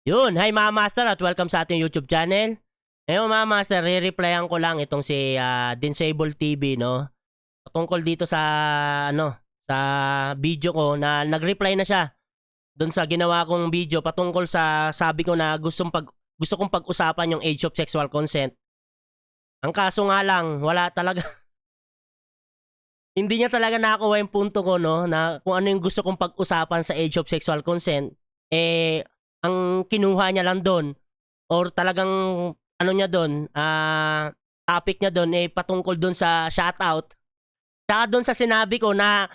Yun, hi mga master at welcome sa ating YouTube channel. Ngayon mga master, re-replyan ko lang itong si Dinsable TV, no? Tungkol dito sa sa video ko na nag-reply na siya doon sa ginawa kong video patungkol sa sabi ko na gusto kong pag-usapan yung age of sexual consent. Ang kaso nga lang, wala talaga hindi niya talaga nakuha yung punto ko, no, na kung ano yung gusto kong pag-usapan sa age of sexual consent. Ang kinuha niya lang doon or talagang niya doon, topic niya doon patungkol doon sa shoutout. Saka doon sa sinabi ko na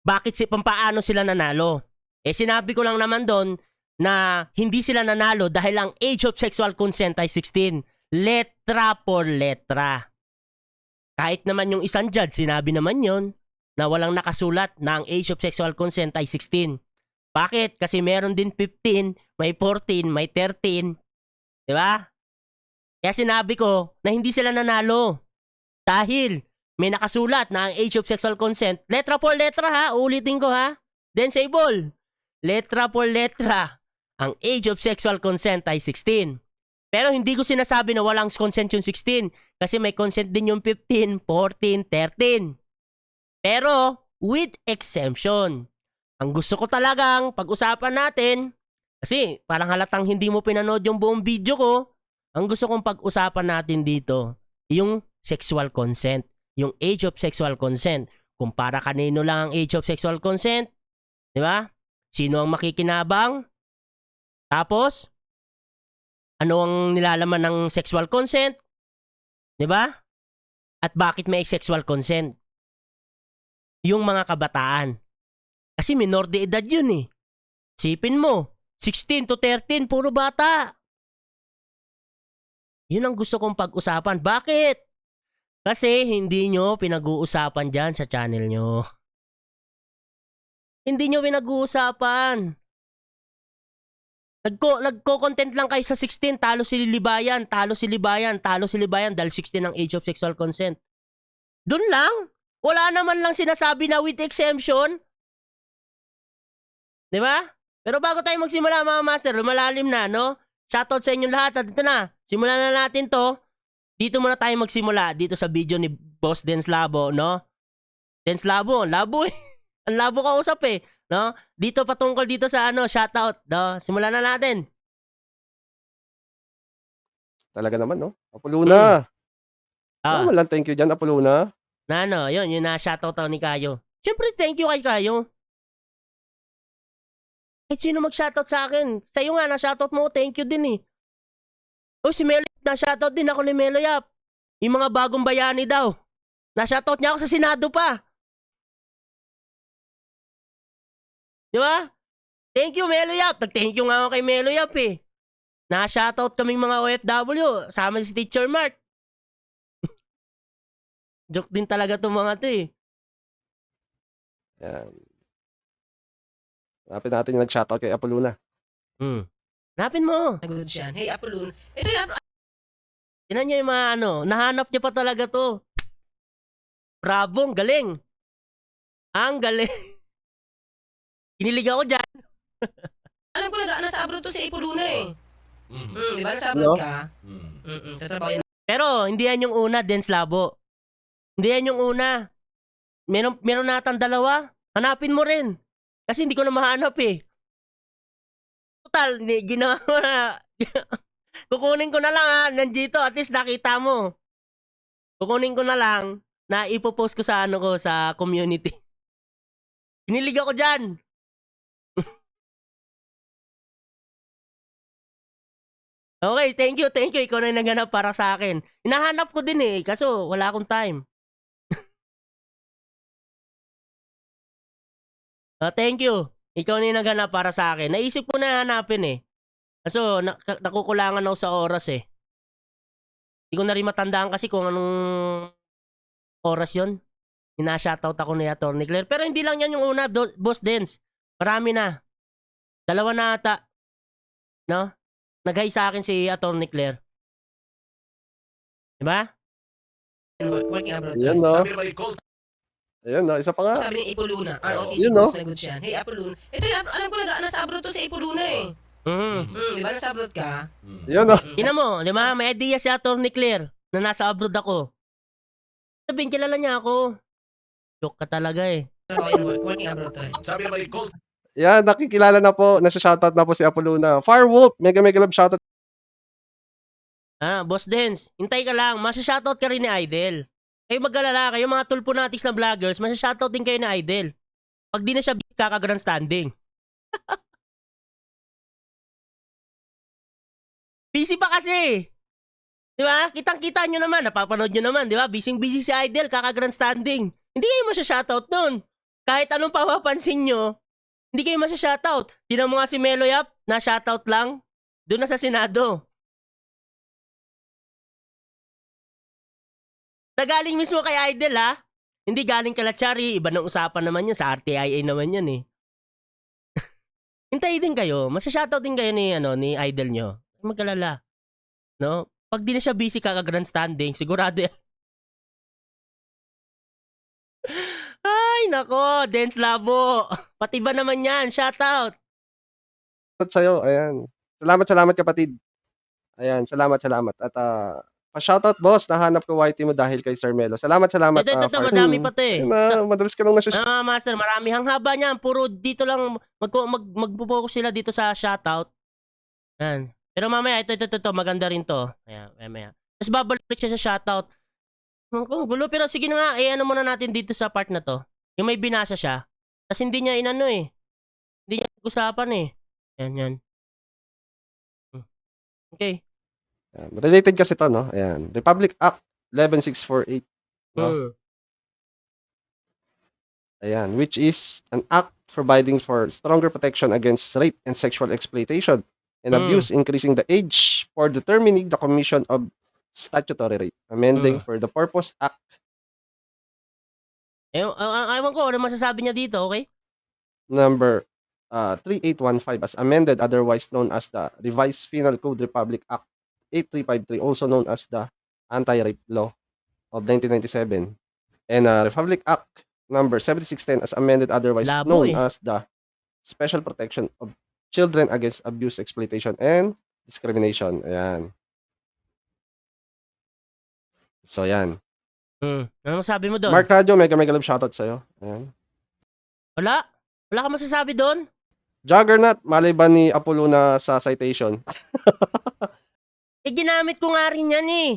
bakit paano sila nanalo. Sinabi ko lang naman doon na hindi sila nanalo dahil ang age of sexual consent ay 16. Letra por letra. Kahit naman yung isang judge, sinabi naman yon na walang nakasulat na ang age of sexual consent ay 16. Bakit? Kasi meron din 15, may 14, may 13. Diba? Kaya sinabi ko na hindi sila nanalo. Dahil may nakasulat na ang age of sexual consent. Letra por letra ha. Ulitin ko ha. Dinsable. Letra por letra. Ang age of sexual consent ay 16. Pero hindi ko sinasabi na walang consent yung 16. Kasi may consent din yung 15, 14, 13. Pero with exemption. Ang gusto ko talagang pag-usapan natin, kasi parang halatang hindi mo pinanood yung buong video ko, ang gusto kong pag-usapan natin dito, yung sexual consent, yung age of sexual consent. Kung para kanino lang ang age of sexual consent, di ba? Sino ang makikinabang? Tapos, ano ang nilalaman ng sexual consent? Di ba? At bakit may sexual consent? Yung mga kabataan. Kasi minor de edad yun eh. Sipin mo, 16 to 13, puro bata. Yun ang gusto kong pag-usapan. Bakit? Kasi hindi nyo pinag-uusapan dyan sa channel nyo. Hindi nyo pinag-uusapan. Nagko-content lang kayo sa 16, talo si Libayan, talo si Libayan, talo si Libayan dahil 16 ang age of sexual consent. Doon lang. Wala naman lang sinasabi na with exemption. Di ba? Pero bago tayo magsimula mga master, lumalalim na, no? Shoutout sa inyong lahat. At ito na, simulan na natin to. Dito muna tayo magsimula, dito sa video ni Boss Dens Labo, no? Dens Labo, labo eh. Ang labo ka usap eh, no? Dito patungkol dito sa shoutout, no? Simulan na natin. Talaga naman, no? Apoluna. Ah, Walang thank you dyan, Apoluna. na yun na shoutout ni Kayo. Siyempre, thank you kay Kayo. Kahit sino mag-shoutout sa akin. Sa'yo nga, na-shoutout mo, thank you din eh. Oh, si Melo, na-shoutout din ako ni Melo Yap. Yung mga bagong bayani daw. Na-shoutout niya ako sa Senado pa. Di ba? Thank you, Melo Yap. Nag-thank you nga ako kay Melo Yap eh. Na-shoutout kaming mga OFW. Sama si Teacher Mark. Joke din talaga itong mga to eh. Yan. Hanapin natin yung nag-shoutout kay Apoluna. Hanapin mo. Good siya. Hey, Apollo. Ito yung Tinan niyo yung mga nahanap niya pa talaga to. Bravo, ang galing. Ang galing. Kinilig ako dyan. alam ko nasa abroad to si Apollo na eh. Di ba nasa Ano? abroad ka? Tatrabaho yan. Pero hindi yan yung una, Dens Labo. Hindi yan yung una. Meron natang dalawa. Hanapin mo rin. Kasi hindi ko na mahanap eh. Total, ginawa mo na. Kukunin ko na lang ha. Nandito, at least nakita mo. Kukunin ko na lang na ipopost ko sa ko sa community. Kinilig ako dyan. Okay, thank you. Ikaw na yung naghanap para sa akin. Hinahanap ko din eh, kaso wala akong time. Thank you. Ikaw na yung naghanap para sa akin. Naisip ko na hanapin eh. Kaso nakukulangan ako sa oras eh. Hindi ko na rin matandaan kasi kung anong oras yon. Ina-shoutout ako ni Atty. Claire. Pero hindi lang yan yung una, Boss Dens. Marami na. Dalawa na ata. No? Nag-hi sa akin si Atty. Claire. Diba? Working abroad ka. Yan, no? Ayan, no? Isa pa nga. Sabi ni Apollo na. ROTC Yun, no? na good siya. Hey, Apollo. Ito yung alam ko nasa abroad to si Apollo na eh. Di ba nasa abroad ka? Yan oh. Tingnan mo, di ba? May idea si Atty. Claire na nasa abroad ako. Sabihin, kilala niya ako. Joke ka talaga eh. Ako working abroad to eh. Sabi naman ni Colt, Yan, nakikilala na po. Nasa-shoutout na po si Apoluna. Firewolf, mega love shoutout. Boss Dens, hintay ka lang. Masya-shoutout ka rin ni Idol. Kayo mag-alala, kayo mga tulponatics na vloggers, masya-shoutout din kayo ni Idol. Pag di na siya kaka-grandstanding. Busy pa kasi. Di ba? Kitang-kita nyo naman, napapanood nyo naman, di ba? Busy si Idol, kaka-grandstanding. Hindi kayo masya-shoutout nun. Kahit anong papapansin nyo, hindi kayo masya-shoutout. Tingnan mo nga si Melo Yap, na-shoutout lang. Doon na sa Senado. Nagaling mismo kay Idol ha. Hindi galing kala Chari, iba ng usapan naman yun. Sa RTIA naman yun eh. Hintay din kayo. Masya-shoutout din kayo ni, ni Idol nyo. Magkalala. No? Pag di na siya busy kaka-grandstanding, sigurado yan. Ay, nako. Dance Labo. Pati ba naman yan? Shoutout. Sa'yo, ayan. Salamat kapatid. Ayan, salamat. At pa-shoutout boss, nahanap ko YT mo dahil kay Sir Melo. Salamat. Ito, madami pa to eh. Madalas ka nung nasa Master, marami. Ang haba niyan. Puro dito lang, magpo-focus sila dito sa shoutout. Yan. Pero mamaya, ito, maganda rin to. Ayan, mamaya. Tapos babalik siya sa shoutout. Ang gulo, pero sige na nga, ano muna natin dito sa part na to. Yung may binasa siya. Tapos hindi niya inano eh. Hindi niya usapan eh. Yan. Okay. related kasi to, no? Ayan. Republic Act 11648. No? Ayan, which is an act providing for stronger protection against rape and sexual exploitation and abuse, increasing the age for determining the commission of statutory rape, amending for the purpose act. Ewan ko, ano masasabi niya dito, okay? Number 3815 as amended, otherwise known as the Revised Penal Code Republic Act 8353, also known as the Anti-Rape Law of 1997, and Republic Act number 7610 as amended, otherwise known as the Special Protection of Children Against Abuse, Exploitation, and Discrimination. Ayan. So, ayan. Ano masabi mo doon? Mark Radio, mega love shoutout sa'yo. Ayan. Wala ka masasabi doon? Juggernaut, malay ba ni Apollo na sa citation? Ginamit ko nga rin yan eh.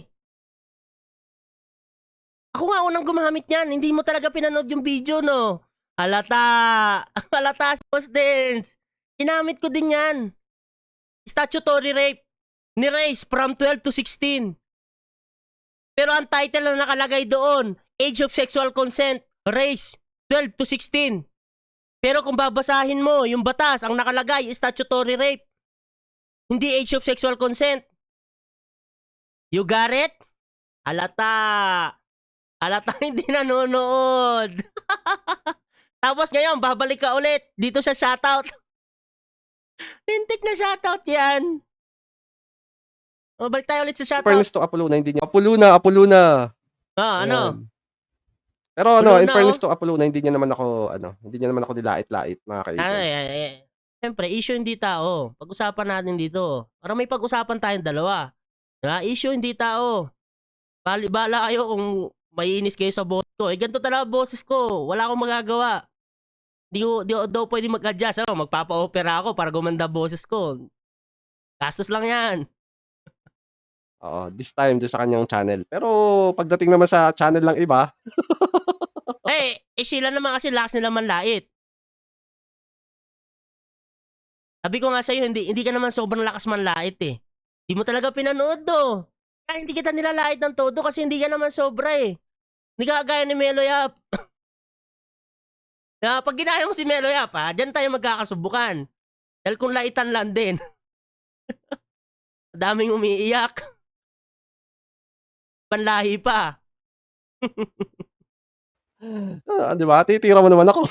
Ako nga unang gumamit yan. Hindi mo talaga pinanood yung video, no? Halata si Boss Dance. Ginamit ko din yan. Statutory rape. Ni-raise from 12 to 16. Pero ang title na nakalagay doon, age of sexual consent, race, 12 to 16. Pero kung babasahin mo, yung batas, ang nakalagay, statutory rape. Hindi age of sexual consent. You got it? Halata hindi nanonood. Tapos ngayon, babalik ka ulit dito sa shoutout. Lintik na shoutout yan. Balik tayo ulit sa shoutout. Fairness to Apollo na hindi niya. Apollo na. Ano? Pero Apollo in na, fairness to Apollo na hindi niya naman ako dilait-lait, mga kaibigan. Siyempre, issue hindi tao. Pag-usapan natin dito. Para may pag-usapan tayong dalawa. Diba? Issue hindi tao. Bala kayo kung maiinis kayo sa boss ko. Ganito talaga boses ko. Wala akong magagawa. Di daw pwede mag-adjust. Magpapa-opera ako para gumanda boses ko. Gastos lang yan. Oo, this time doon sa kanyang channel. Pero pagdating naman sa channel ng iba, sila naman kasi lakas nila manlait. Sabi ko nga sa'yo, hindi ka naman sobrang lakas manlait eh. Hindi mo talaga pinanood do. Kaya hindi kita nilalait ng todo kasi hindi ka naman sobra eh. Hindi ka kagaya ni Melo Yap. Pag ginaya mo si Melo Yap, dyan tayo magkakasubukan. Dahil kung laitan lang din. Daming umiiyak. Panlahi pa. di ba? Titira mo naman ako.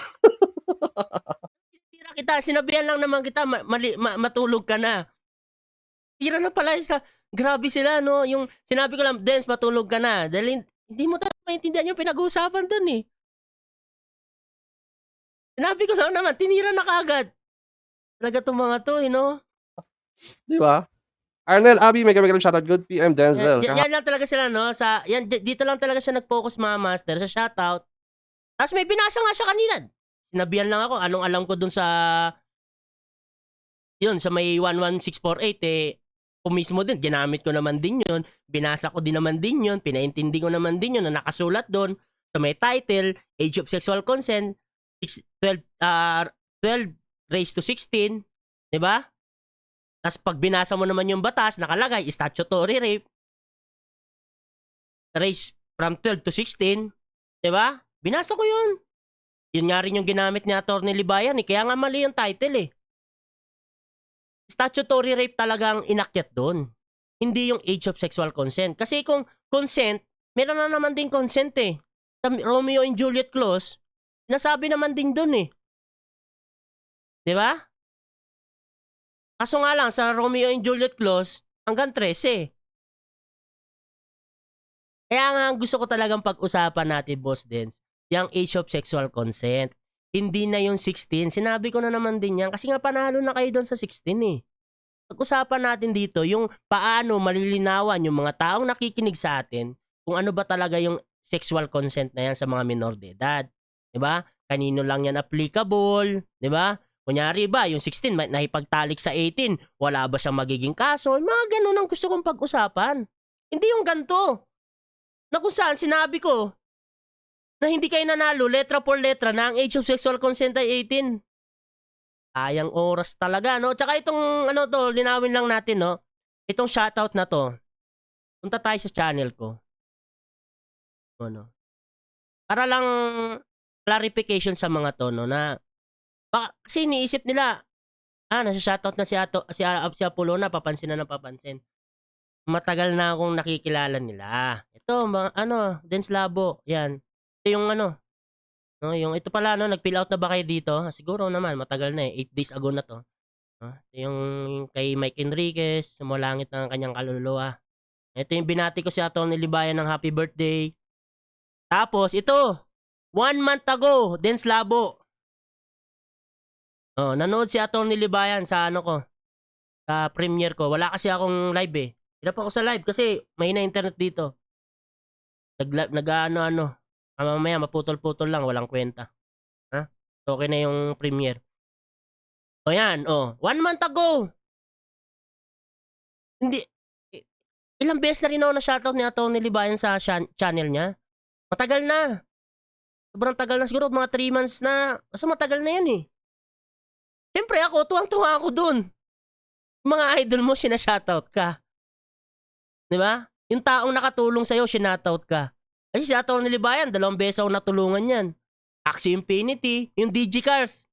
Tira kita, sinabihan lang naman kita, matulog ka na. Tira na pala isa. Grabe sila, no? Yung sinabi ko lang, Dance, matulog ka na. Dahil hindi mo talaga maintindihan yung pinag-uusapan dun eh. Sinabi ko lang naman, tinira na kaagad. Talaga itong mga to, no? Di ba? Arnel, Abby, mega shoutout. Good PM, Denzel. Yan lang talaga sila, no? Dito lang talaga siya nag-focus, mga master, sa shoutout. Tapos may binasa nga siya kanina. Sinabihan lang ako, anong alam ko dun sa, yun, sa may 11648, kung mismo din, ginamit ko naman din yun, binasa ko din naman din yun, pinaintindi ko naman din yun na nakasulat doon, sa may title, age of sexual consent, 12 raised to 16, di ba? Tapos pag binasa mo naman yung batas, nakalagay, statutory rape, raised from 12 to 16, di ba? Binasa ko yun. Yun nga rin yung ginamit ni Atty. Libayan, kaya nga mali yung title eh. Statutory rape talagang inakyat doon. Hindi yung age of sexual consent. Kasi kung consent, meron na naman din consent eh. Sa Romeo and Juliet clause, nasabi naman din doon eh. Di ba? Kaso nga lang, sa Romeo and Juliet clause, hanggang 13. Kaya nga gusto ko talagang pag-usapan natin, Boss Dens, yung age of sexual consent. Hindi na yung 16. Sinabi ko na naman din yan kasi nga panalo na kayo doon sa 16 eh. Pag-usapan natin dito yung paano malilinawan yung mga taong nakikinig sa atin kung ano ba talaga yung sexual consent na yan sa mga minor de edad. Diba? Kanino lang yan applicable? Diba? Kunyari ba, yung 16 nahipagtalik sa 18, wala ba siyang magiging kaso? Mga ganun ang gusto kong pag-usapan. Hindi yung ganito. Na kung saan sinabi ko na hindi kayo nanalo letra por letra na ang age of sexual consent ay 18. Sayang oras talaga, no? Tsaka itong, ano to, linawin lang natin, no? Itong shoutout na to. Punta tayo sa channel ko. Ano? Para lang clarification sa mga to, no? Na, baka, kasi iniisip nila, nasa shoutout na si Apollo na, papansin na papansin. Matagal na akong nakikilala nila. Ito, Dens Labo, yan. Ito yung ano, no, yung ito pala, no, nag-fill out na ba kayo dito? Siguro naman, matagal na 8 days ago na to. Ito yung kay Mike Enriquez, sumulangit ng kanyang kaluluwa. Ito yung binati ko si Atty. Libayan ng happy birthday. Tapos, ito, 1 month ago, Dens Labo. Nanood si Atty. Libayan sa ano ko, sa premiere ko. Wala kasi akong live eh. Hirap ako sa live kasi mahina internet dito. Mamaya maputol-putol lang, walang kwenta. Okay na yung premiere. Yan, 1 month ago. Hindi, ilang beses na rin ako na-shoutout ni Atty. Libayan sa channel niya. Matagal na. Sobrang tagal na siguro, mga 3 months na. Basta matagal na yan eh. Siyempre ako, tuwang-tuwa ako dun. Mga idol mo, sinashoutout ka. Diba? Yung taong nakatulong sa'yo, sinashoutout ka. Kasi si Atty. Libayan, 2 beses ako natulungan yan. Axie Infinity, yung DigiCars.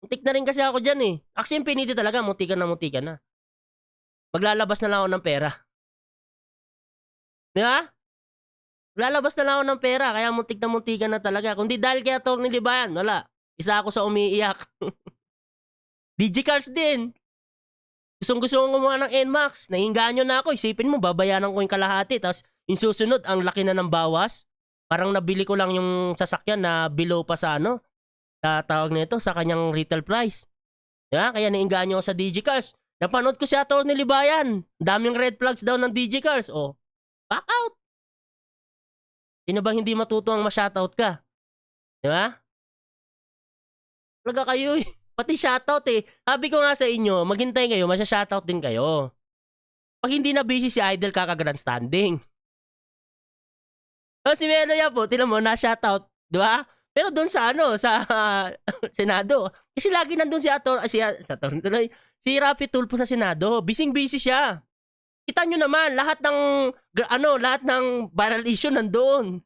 Muntik na rin kasi ako dyan eh. Axie Infinity talaga, muntikan na. Maglalabas na lang ako ng pera. Diba? Maglalabas na lang ako ng pera, kaya muntikan na talaga. Kung di dahil kay Atty. Libayan, wala. Isa ako sa umiiyak. DigiCars din. Gusto ko gumawa ng NMAX. Nainganyo na ako. Isipin mo, babayaran ko yung kalahati. Tapos, yung susunod, ang laki na ng bawas. Parang nabili ko lang yung sasakyan na below pa sa sa tawag nito, sa kanyang retail price. Diba? Kaya nainganyo ako sa DigiCars. Napanood ko si Atty. Libayan. Daming red flags daw ng DigiCars. Back out. Sino bang hindi matuto ang ma-shoutout ka? Diba? Talaga kayo eh. Pati shoutout eh. Sabi ko nga sa inyo, maghintay kayo, masya-shoutout din kayo. Pag hindi na busy si Idol, kaka-grandstanding. Si Meloya po, tinan mo, na-shoutout, di ba? Pero doon sa sa Senado. Kasi lagi nandun si si Rapi Tulfo sa Senado. Busy siya. Kita nyo naman, lahat ng viral issue nandun.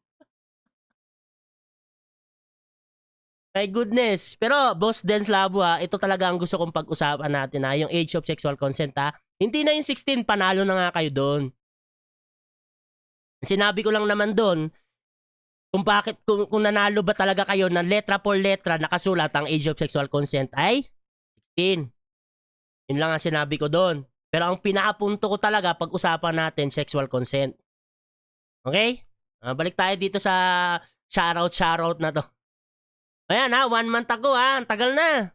My goodness. Pero, Boss Dens Labo ito talaga ang gusto kong pag-usapan natin yung age of sexual consent Hindi na yung 16, panalo na nga kayo doon. Sinabi ko lang naman doon, kung nanalo ba talaga kayo ng letra por letra nakasulat ang age of sexual consent ay 16. Yun lang ang sinabi ko doon. Pero ang pinakapunto ko talaga, pag-usapan natin, sexual consent. Okay? Balik tayo dito sa shoutout na to. Ayan 1 month ago ang tagal na.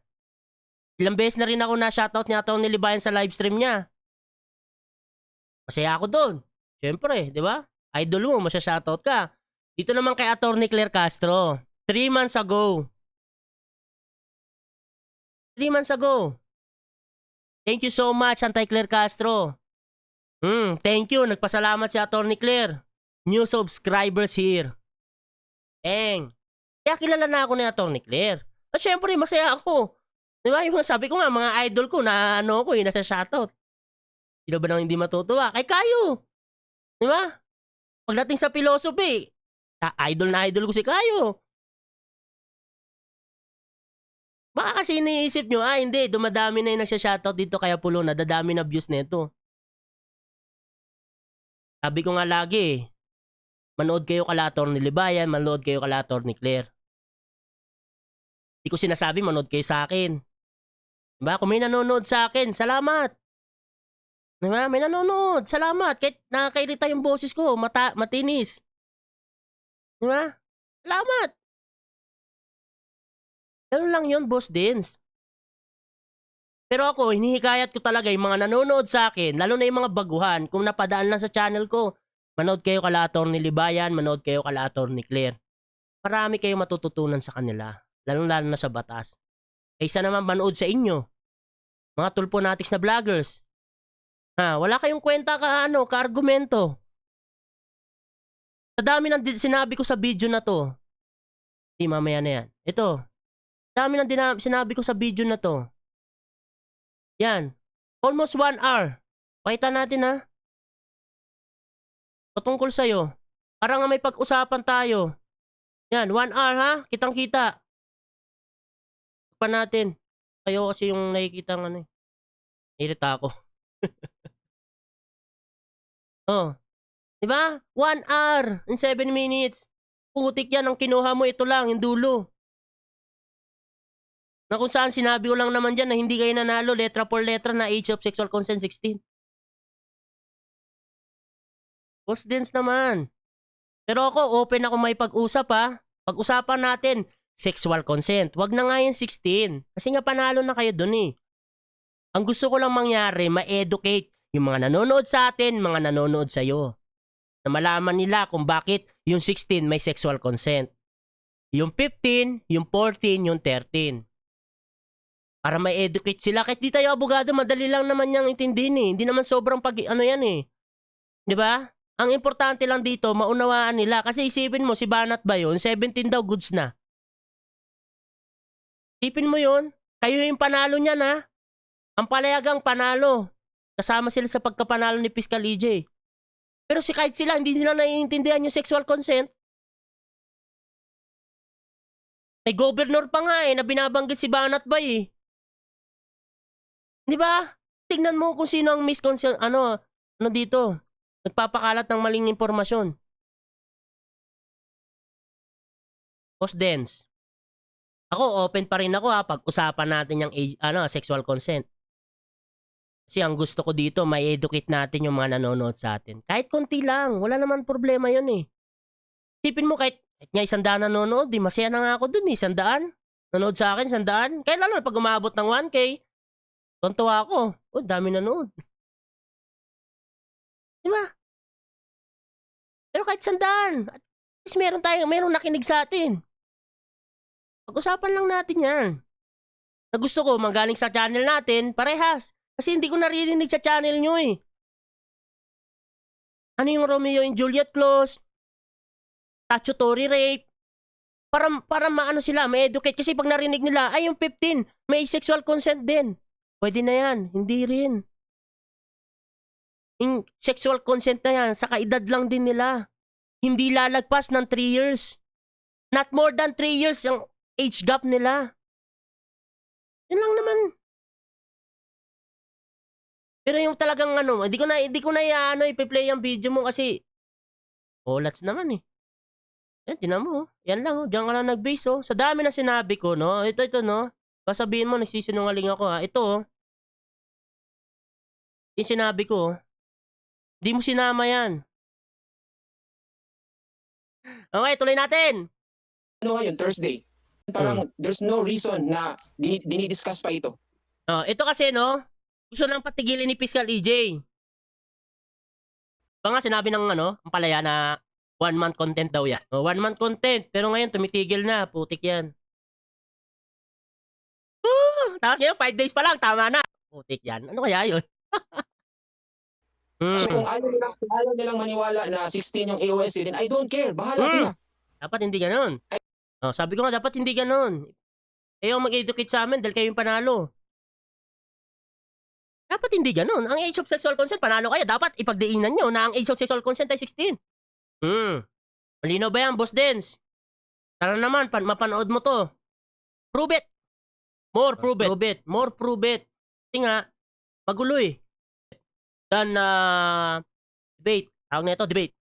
Ilang beses na rin ako na shoutout ni Atty. Libayan sa live stream niya. Masaya ako doon. Siyempre, di ba? Idol mo, masya-shoutout ka. Dito naman kay Atty. Claire Castro. 3 months ago. 3 months ago. Thank you so much, Antay Claire Castro. Thank you. Nagpasalamat si Atty. Claire. New subscribers here. Kaya kilala na ako ni Atty. Claire. At syempre, masaya ako. Di ba? Yung sabi ko nga, mga idol ko na nasa-shoutout. Sino ba nang hindi matutuwa? Kay Kayo. Di ba? Pagdating sa philosophy, idol na idol ko si Kayo. Baka kasi iniisip nyo, hindi, dumadami na yung nagsya-shoutout dito kaya pulo na, dadami na views nito. Sabi ko nga lagi, manood kayo kala Atty. Libayan, manood kayo kala Atty. Claire. Hindi ko sinasabi, manood kayo sa akin. Diba? Kung may nanonood sa akin, salamat. Diba? May nanonood, salamat. Kahit nakakairita yung boses ko, matinis. Diba? Salamat. Ganun lang yun, Boss Dins. Pero ako, hinihikayat ko talaga yung mga nanonood sa akin, lalo na yung mga baguhan, kung napadaan lang sa channel ko, manood kayo kala Atty. Libayan, manood kayo kala Atty. Claire. Marami kayong matututunan sa kanila, lalo-lalo na sa batas. Kaysa naman manood sa inyo, mga tulponatics na vloggers. Wala kayong kwenta ka-argumento. Sa dami ng sinabi ko sa video na to, mamaya na yan. Ito, dami ng sinabi ko sa video na to. Yan. Almost 1 hour. Pakita natin patungkol sa'yo. Para nga may pag-usapan tayo. Yan, 1 hour Kitang-kita. Pa natin. Kayo kasi yung nakikita ng irita ako. Diba? 1 hour and 7 minutes. Putik yan ang kinuha mo. Ito lang, yung dulo. Na kung saan sinabi ko lang naman dyan na hindi kayo nanalo letra por letra na age of sexual consent 16. Boss Dins naman. Pero ako, open ako may pag-usap Pag-usapan natin, sexual consent. Wag na nga yung 16. Kasi nga panalo na kayo dun Ang gusto ko lang mangyari, ma-educate yung mga nanonood sa atin, mga nanonood sa'yo. Na malaman nila kung bakit yung 16 may sexual consent. Yung 15, yung 14, yung 13. Para ma-educate sila. Kahit di tayo abogado, madali lang naman niyang intindihin Hindi naman sobrang Di ba? Ang importante lang dito, maunawaan nila. Kasi isipin mo, si Banat ba yun? 17 daw, goods na. Isipin mo yun. Kayo yung panalo niyan Ang palayagang panalo. Kasama sila sa pagkapanalo ni Fiscal EJ. Pero kahit sila, hindi nila naiintindihan yung sexual consent. May governor pa nga na binabanggit si Banat Bay Di ba? Tingnan mo kung sino ang misconception, dito. Nagpapakalat ng maling impormasyon. Boss Dens. Ako, open pa rin ako pag-usapan natin yung sexual consent. Kasi ang gusto ko dito, may educate natin yung mga nanonood sa atin. Kahit konti lang, wala naman problema yun Isipin mo kahit nga 100 nanonood, masaya na nga ako dun 100. Nanonood sa akin, 100. Kaya lalo pag umabot ng 1K, tontuwa ako. Dami nanood. Diba? Pero kahit 100, at least merong nakinig sa atin. Pag-usapan lang natin yan. Na gusto ko, manggaling sa channel natin, parehas. Kasi hindi ko naririnig sa channel nyo Ano yung Romeo and Juliet clause? Statutory rape? Para maano sila, may educate. Kasi pag narinig nila, yung 15, may sexual consent din. Pwede na yan. Hindi rin. Yung sexual consent na yan, sa kaedad lang din nila. Hindi lalagpas ng 3 years. Not more than 3 years yung age gap nila. Yun lang naman. Pero yung talagang hindi ko na ipi-play ang video mo kasi olats naman Yan, tinan mo. Yan lang diyan ka lang nag-base Sa dami na sinabi ko Ito sasabihin mo nagsisinungaling ako Ito yung sinabi ko Hindi mo sinama yan. Okay, tuloy natin. Ngayon, Thursday. Parang there's no reason na dinidiscuss pa ito. Ito kasi, no, gusto nang patigilin ni Fiscal EJ. Ba nga sinabi ng ang palaya na 1 month content daw yan. 1 month content, pero ngayon tumitigil na, putik yan. Tapos ngayon, 5 days pa lang, tama na. Putik yan. Ano kaya yun? Kung ayaw nilang maniwala na 16 yung AOSC, then I don't care. Bahala sila. Dapat hindi ganun. Sabi ko nga, dapat hindi ganun. Ayaw mag-educate sa amin dahil kayo yung panalo. Dapat hindi ganun. Ang age of sexual consent, panalo kayo. Dapat ipagdiinan nyo na ang age of sexual consent ay 16. Malinaw ba yan, Boss Dens? Tara naman, mapanood mo to. Prove it. More prove it. More prove it. Kasi nga, magulo eh. Dan debate. Tawag na ito, debate.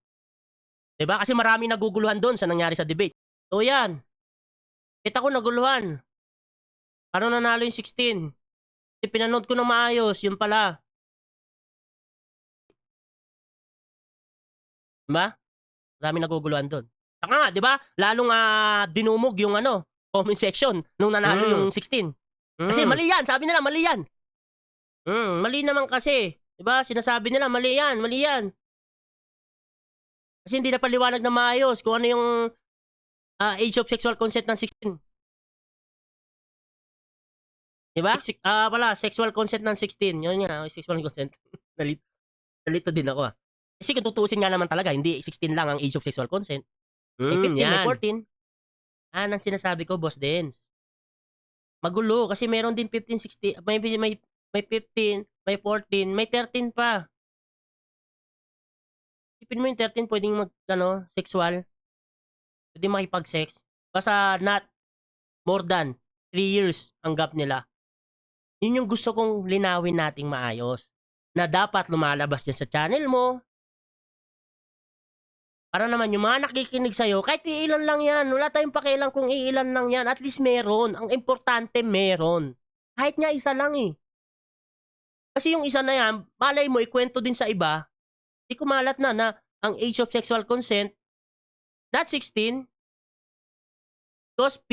Diba? Kasi marami naguguluhan doon sa nangyari sa debate. So yan. Kita ko naguluhan. Paano nanalo yung 16? Kasi pinanood ko na maayos, yun pala. Diba? Marami naguguluhan doon. Saka nga, diba? Lalong dinumog yung comment section nung nanalo yung 16. Kasi mali yan, sabi nila, mali yan. Mali naman kasi. Diba? Sinasabi nila, mali yan, mali yan. Kasi hindi na paliwanag na maayos kung ano yung age of sexual consent ng 16. Diba? Sexual consent ng 16. Yun nga, sexual consent. Nalito din ako Kasi kung tutuusin nga naman talaga, hindi 16 lang ang age of sexual consent. May 15, may 14. Ang sinasabi ko, Boss Dens. Magulo, kasi meron din 15, 16, may 15, may 14, may 13 pa. Isipin mo yung 13, pwedeng sexual. Pwede makipag-sex. Basta not more than 3 years ang gap nila. Yun yung gusto kong linawin nating maayos. Na dapat lumalabas dyan sa channel mo. Para naman yung mga nakikinig sa'yo, kahit iilan lang yan. Wala tayong pakialam kung iilan lang yan. At least meron. Ang importante meron. Kahit nga isa lang eh. Kasi yung isa na yan, malay mo, ikwento din sa iba. Di kumalat na ang age of sexual consent, not 16. Because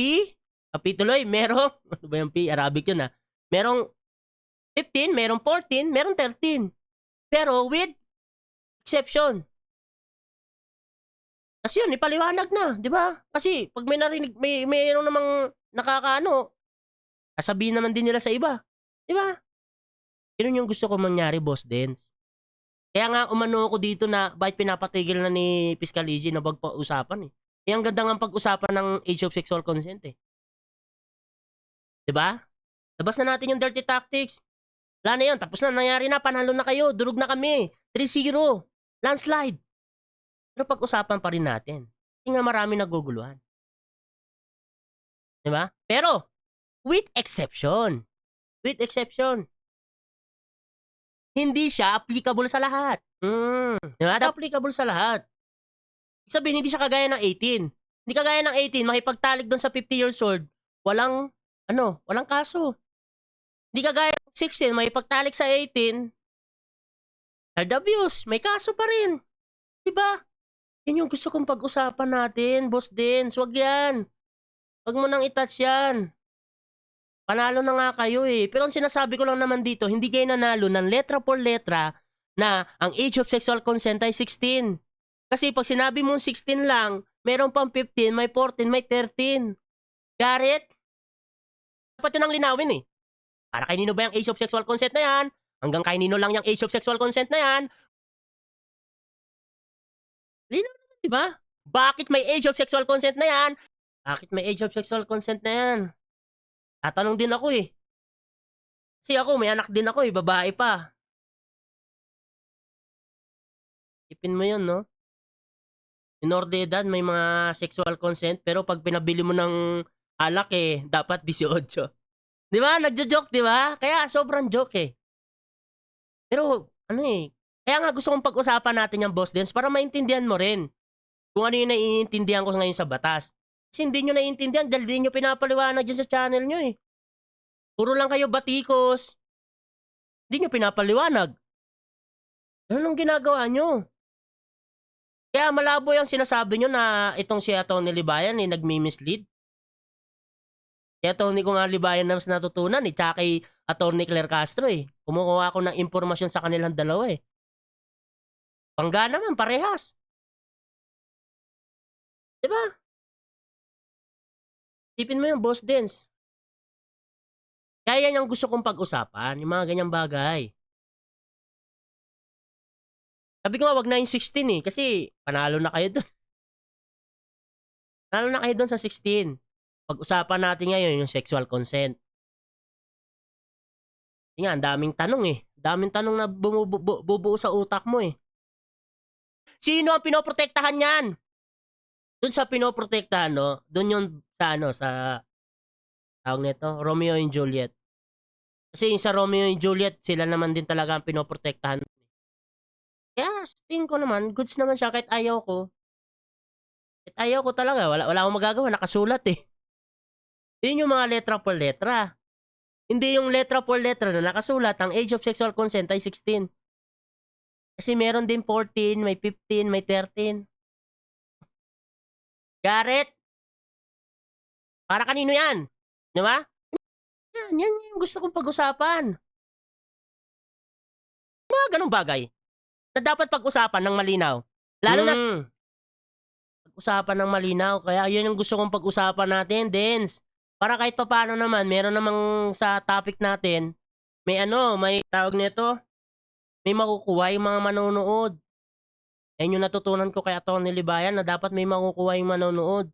kapituloy, merong, ano ba yung P? Arabic yun merong 15, merong 14, merong 13. Pero with exception. Kasi yun, ipaliwanag na, di ba? Kasi pag may narinig, mayroon namang sasabihin naman din nila sa iba. Di ba? Yun yung gusto ko mangyari, Boss Dens. Kaya nga umano ako dito na bakit pinapatigil na ni Fiscal EJ na wag pa usapan eh. Ang ganda nga pag-usapan ng age of sexual consent eh. Diba? Labas na natin yung dirty tactics. Wala na yun. Tapos na, nangyari na. Panalo na kayo. Durog na kami. 3-0. Landslide. Pero pag-usapan pa rin natin. Kasi nga marami naguguluhan. Diba? Pero, with exception. With exception. Hindi siya applicable sa lahat. Diba? Applicable sa lahat. Ibig sabihin, hindi siya kagaya ng 18. Hindi kagaya ng 18, makipagtalik doon sa 50 years old, walang kaso. Hindi kagaya ng 16, makipagtalik sa 18, child abuse, may kaso pa rin. Diba? Yan yung gusto kong pag-usapan natin, Boss Dens. Wag yan. Wag mo nang itouch yan. Panalo na nga kayo eh. Pero ang sinasabi ko lang naman dito, hindi kayo nanalo ng letra por letra na ang age of sexual consent ay 16. Kasi pag sinabi mong 16 lang, meron pang 15, may 14, may 13. Garrett? Dapat yun ang linawin eh. Para kanino ba yung age of sexual consent na yan? Hanggang kanino lang yung age of sexual consent na yan? Linaw naman, diba? Bakit may age of sexual consent na yan? Bakit may age of sexual consent na yan? Tatanong din ako eh. Kasi ako, may anak din ako eh, babae pa. Ipin mo yun, no? Minor de edad, may mga sexual consent, pero pag pinabili mo ng alak eh, dapat 18. Di ba? Nagjo-joke, di ba? Kaya sobrang joke eh. Pero, kaya nga gusto kong pag-usapan natin yung Boss Dens para maintindihan mo rin kung ano yung naiintindihan ko ngayon sa batas. Kasi hindi nyo naiintindihan dahil hindi nyo pinapaliwanag dyan sa channel nyo eh. Puro lang kayo batikos. Hindi nyo pinapaliwanag. Ano ang ginagawa nyo? Kaya malabo yung sinasabi nyo na itong si Atty. Libayan nagmi-mislead. Si Atty. ko nga Libayan na mas natutunan tsaka kay Attorney Claire Castro eh. Kumukuha ako ng impormasyon sa kanilang dalawa eh. Bangga naman, parehas. Diba? Isipin mo yung Boss Dens. Kaya yan ang gusto kong pag-usapan, yung mga ganyang bagay. Sabi ko nga, wag na yung 16 eh, kasi panalo na kayo doon. Panalo na kayo doon sa 16. Pag-usapan natin ngayon yung sexual consent. Kasi nga, ang daming tanong eh. Daming tanong na bubuo sa utak mo eh. Sino ang pinoprotektahan yan? Doon sa pinoprotektahan, no? Doon yung sa ano, sa tawag nito, Romeo and Juliet. Kasi yung sa Romeo and Juliet, sila naman din talaga ang pinoprotektahan. Kaya, tingin ko naman, goods naman siya kahit ayaw ko. Kahit ayaw ko talaga, wala akong magagawa, nakasulat eh. Yun yung mga letra por letra. Hindi yung letra por letra na nakasulat, ang age of sexual consent ay 16. Kasi meron din 14, may 15, may 13. Garrett? Para kanino yan? Di ba? Yan yung gusto kong pag-usapan. Mga ganong bagay na dapat pag-usapan ng malinaw. Lalo na pag-usapan ng malinaw. Kaya yun yung gusto kong pag-usapan natin, Dens. Para kahit papaano naman, meron namang sa topic natin, may may tawag nito, may makukuha yung mga manonood. Yan yung natutunan ko kay Atty. Libayan na dapat may makukuha yung manonood.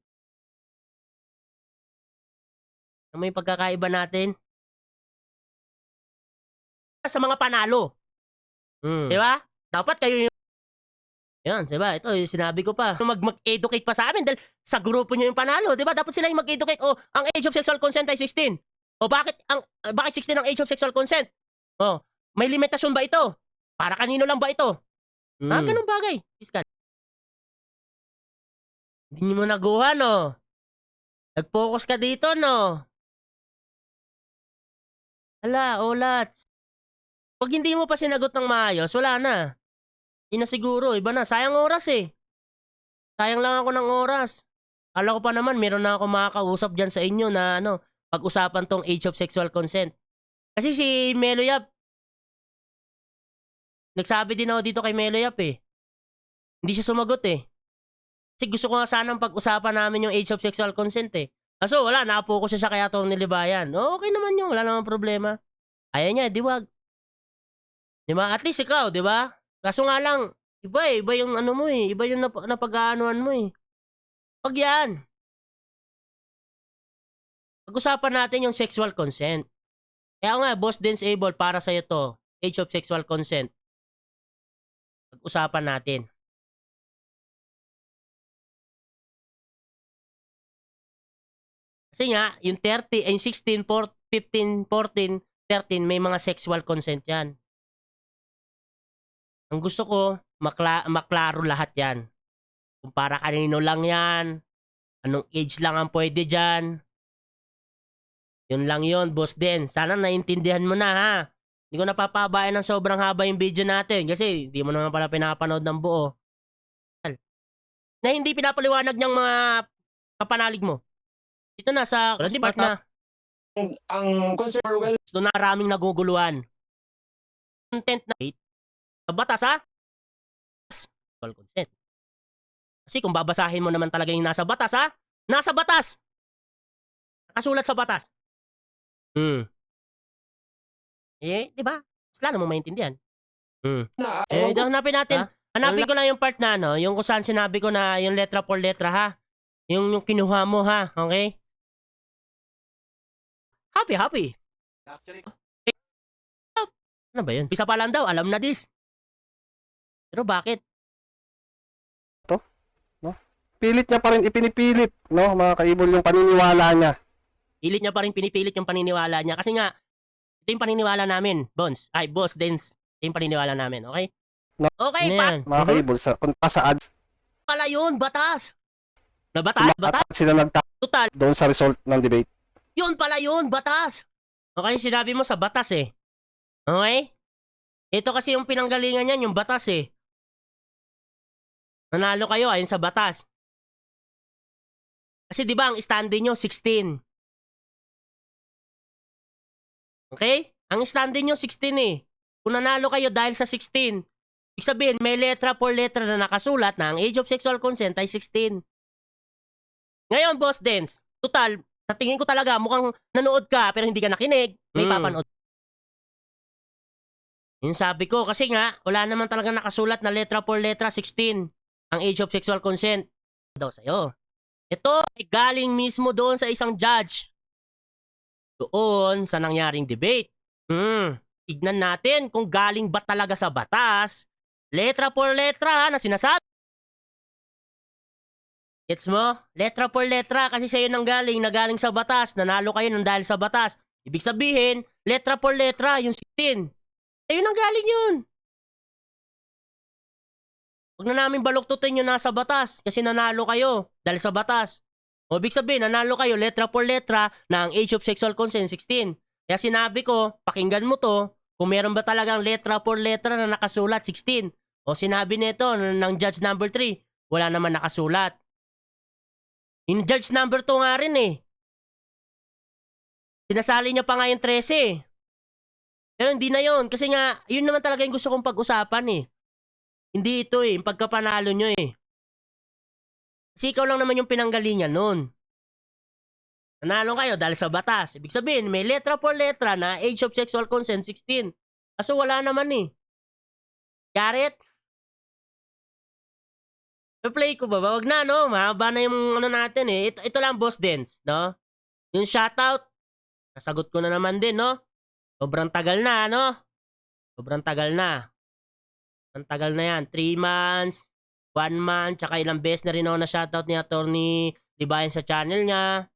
May pagkakaiba natin sa mga panalo. Di ba? Dapat kayo yung yan, di ba? Ito yung sinabi ko pa. Mag-educate pa sa amin dahil sa grupo nyo yung panalo. Di ba? Dapat sila yung mag-educate. O, ang age of sexual consent ay 16. O, bakit 16 ang age of sexual consent? O, may limitasyon ba ito? Para kanino lang ba ito? Ganun bagay. Fiscal. Hindi mo naguha, no? Nag-focus ka dito, no? Hala, Olats. Pag hindi mo pa sinagot ng maayos, wala na. Hindi na siguro, iba na. Sayang oras eh. Sayang lang ako ng oras. Kala ko pa naman, meron na ako makakausap dyan sa inyo na pag-usapan tong age of sexual consent. Kasi si Meloyap, nagsabi din ako dito kay Meloyap eh. Hindi siya sumagot eh. Kasi gusto ko nga sanang pag-usapan namin yung age of sexual consent eh. Kaso wala, nakapokus siya sa kaya Atty. Libayan. Okay naman yun, wala namang problema. Ayaw niya, di wag. Di ba? At least ikaw, di ba? Kaso nga lang, iba yung mo eh. Iba yung napag-aanuan mo eh. Pag yan. Pag-usapan natin yung sexual consent. Kaya nga, Boss Dens Able, para sa'yo to. Age of sexual consent. Pag-usapan natin. Kasi nga, yung 30, yung 16, 15, 14, 13, may mga sexual consent yan. Ang gusto ko, maklaro lahat yan. Kung para kanino lang yan, anong age lang ang pwede dyan. Yun lang yun, Boss Den. Sana naintindihan mo na ha. Hindi ko napapabayan ng sobrang haba yung video natin kasi hindi mo naman pala pinapanood ng buo. Na hindi pinapaliwanag niyang mga kapanalig mo. Ito na sa part na Ang concern well, gusto na maraming naguguluhan. Content na sa batas ha? Sexual consent. Kasi kung babasahin mo naman talaga yung nasa batas ha? Nasa batas! Nakasulat sa batas. Di ba? Mas lalo mo maintindihan. Hanapin natin. Hanapin ko lang yung part na yung kung saan sinabi ko na yung letra por letra ha. Yung kinuha mo ha. Okay? Happy. Actually, Ano ba yun? Pisa pa lang daw, alam na this. Pero bakit? Pilit niya pa rin ipinipilit, no, mga kaibol, yung paniniwala niya. Pilit niya pa rin pinipilit yung paniniwala niya. Kasi nga, ito yung paniniwala namin, Boss Dens. Ito yung paniniwala namin, okay? No. Okay, Mga kaibol, kung sa ads, pala yun, batas. Na batas? sila Total. doon sa result ng debate. Yun pala yun, batas. Okay, sinabi mo sa batas eh. Okay? Ito kasi yung pinanggalingan niyan, yung batas eh. Nanalo kayo ayon sa batas. Kasi di ba ang standing nyo 16. Okay? Ang standing nyo 16 eh. Kung nanalo kayo dahil sa 16, ibig sabihin may letra for letra na nakasulat na ang age of sexual consent ay 16. Ngayon, Boss Dens, total, sa tingin ko talaga mukhang nanood ka pero hindi ka nakinig, may papanood. Yung sabi ko, kasi nga, wala naman talaga nakasulat na letra for letra 16 ang age of sexual consent daw sa'yo. Ito ay galing mismo doon sa isang judge. Doon sa nangyaring debate. Tignan natin kung galing ba talaga sa batas, letra for letra na sinasabi. Gets mo? Letra for letra kasi sa'yo nang galing na galing sa batas, nanalo kayo nang dahil sa batas. Ibig sabihin, letra for letra, yung 16. Sa'yo nang galing yun. Huwag na namin baluktutin yung nasa batas kasi nanalo kayo dahil sa batas. O ibig sabihin, nanalo kayo letra for letra na ang age of sexual consent 16. Kaya sinabi ko, pakinggan mo to, kung meron ba talagang letra for letra na nakasulat 16. O sinabi nito ng judge number 3, wala naman nakasulat. Yung judge number 2 nga rin eh. Sinasali niya pa nga yung 13. Pero hindi na yon kasi nga, yun naman talaga yung gusto kong pag-usapan eh. Hindi ito eh, yung pagkapanalo nyo eh. Kasi ikaw lang naman yung pinanggalingan nun. Nanalo kayo dahil sa batas. Ibig sabihin, may letra for letra na age of sexual consent 16. Kaso wala naman eh. Garrett? Play ko ba? Wag na, no? Mahaba na yung ano natin eh. Ito lang, Boss Dens, no? Yung shoutout, nasagot ko na naman din, no? Sobrang tagal na, no? Sobrang tagal na. Ang tagal na yan. 3 months, 1 month, tsaka ilang beses na rin ako na shoutout ni Atty. Libayan sa channel niya.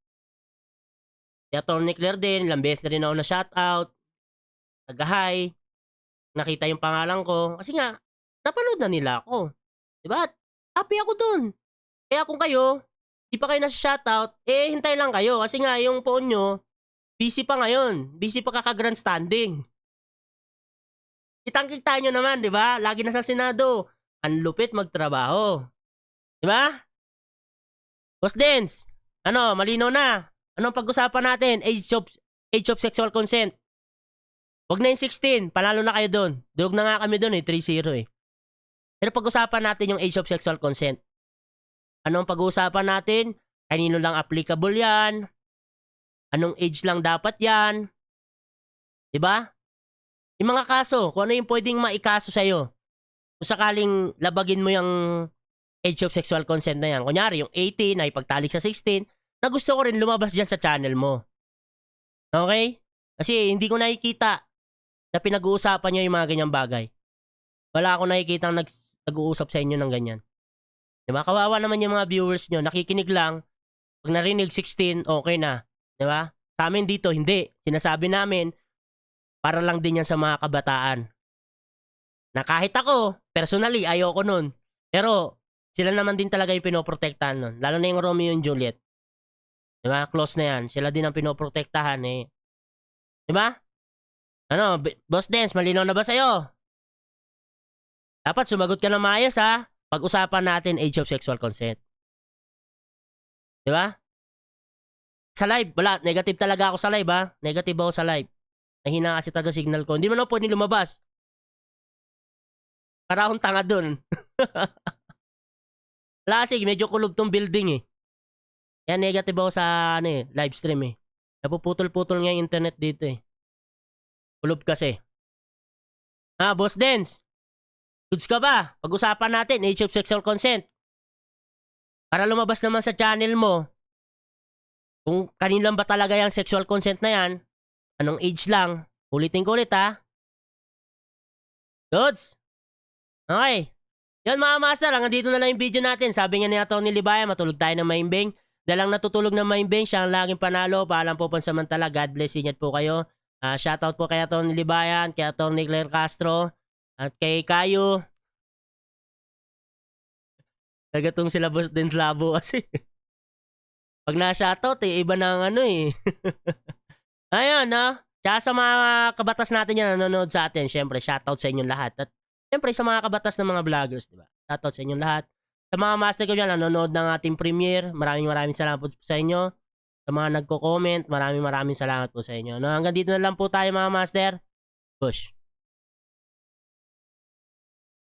Si Atty. Claire din, ilang beses na rin ako na shoutout. Nag-hi. Nakita yung pangalan ko. Kasi nga, napanood na nila ako. Diba? Happy ako dun. Kaya kung kayo, di pa kayo nasa-shoutout, eh, hintay lang kayo. Kasi nga, yung phone nyo, busy pa ngayon. Busy pa kaka-grandstanding. Kitang-kita nyo naman, di ba? Lagi na sa Senado. Ang lupit magtrabaho. Di ba? Boss Dens, ano, malinaw na. Anong pag-usapan natin? Age of sexual consent. Huwag na yung 16. Panalo na kayo doon. Durog na nga kami doon eh. 3-0 eh. Pero pag-usapan natin yung age of sexual consent. Anong pag-uusapan natin? Kanino lang applicable yan? Anong age lang dapat yan? Diba? Yung mga kaso, kung ano yung pwedeng maikaso sa'yo. Kung sakaling labagin mo yung age of sexual consent na yan. Kunyari, yung 18 na ipagtalik sa 16, na gusto ko rin lumabas dyan sa channel mo. Okay? Kasi hindi ko nakikita na pinag-uusapan nyo yung mga ganyang bagay. Wala akong nakikita nag-uusap sa inyo ng ganyan. Diba? Kawawa naman yung mga viewers nyo. Nakikinig lang. Pag narinig 16, okay na. Diba? Sa amin dito, hindi. Sinasabi namin, para lang din yan sa mga kabataan. Na kahit ako, personally, ayoko nun. Pero, sila naman din talaga yung pinoprotektahan nun. Lalo na yung Romeo and Juliet. Diba? Close na yan. Sila din ang pinoprotektahan eh. Diba? Ano, Boss Dens, malinaw na ba sa'yo? Dapat sumagot ka ng maayos ha. Pag-usapan natin age of sexual consent. Diba? Sa live, wala. Negative talaga ako sa live ha. Negative ako sa live. Nahina kasi taga signal ko. Hindi mo na pwede lumabas. Para akong tanga dun. Lasig, medyo kulog tong building eh. Kaya negative ako sa live stream eh. Napuputol-putol nga yung internet dito eh. Kulog kasi. Boss Dens. Goods ka ba? Pag-usapan natin, age of sexual consent. Para lumabas naman sa channel mo, kung kanilang ba talaga yung sexual consent na yan, anong age lang, ulitin ko ulit ha. Goods? Okay. Yan mga master, hanggang dito na lang yung video natin. Sabi nga ni Atty. Libayan, matulog tayo ng maimbing. Dalang natutulog ng maimbing, siya ang laging panalo. Paalam po pansamantala. God bless, ingat po kayo. Shoutout po kay Atty. Libayan, kay Atty. Claire Castro, at kay Kayo. Tagatong sila Boss Dens labo kasi. Pag na-shoutout iba na ang ano eh. Ayun, no? Tsaka sa mga kabatas natin yan nanonood sa atin, syempre, shoutout sa inyong lahat. At syempre, sa mga kabatas ng mga vloggers, diba? Shoutout sa inyong lahat. Sa mga master ko dyan, nanonood ng ating premiere, maraming salamat po sa inyo. sa mga nagko-comment, maraming salamat po sa inyo. No, hanggang dito na lang po tayo mga master. Push.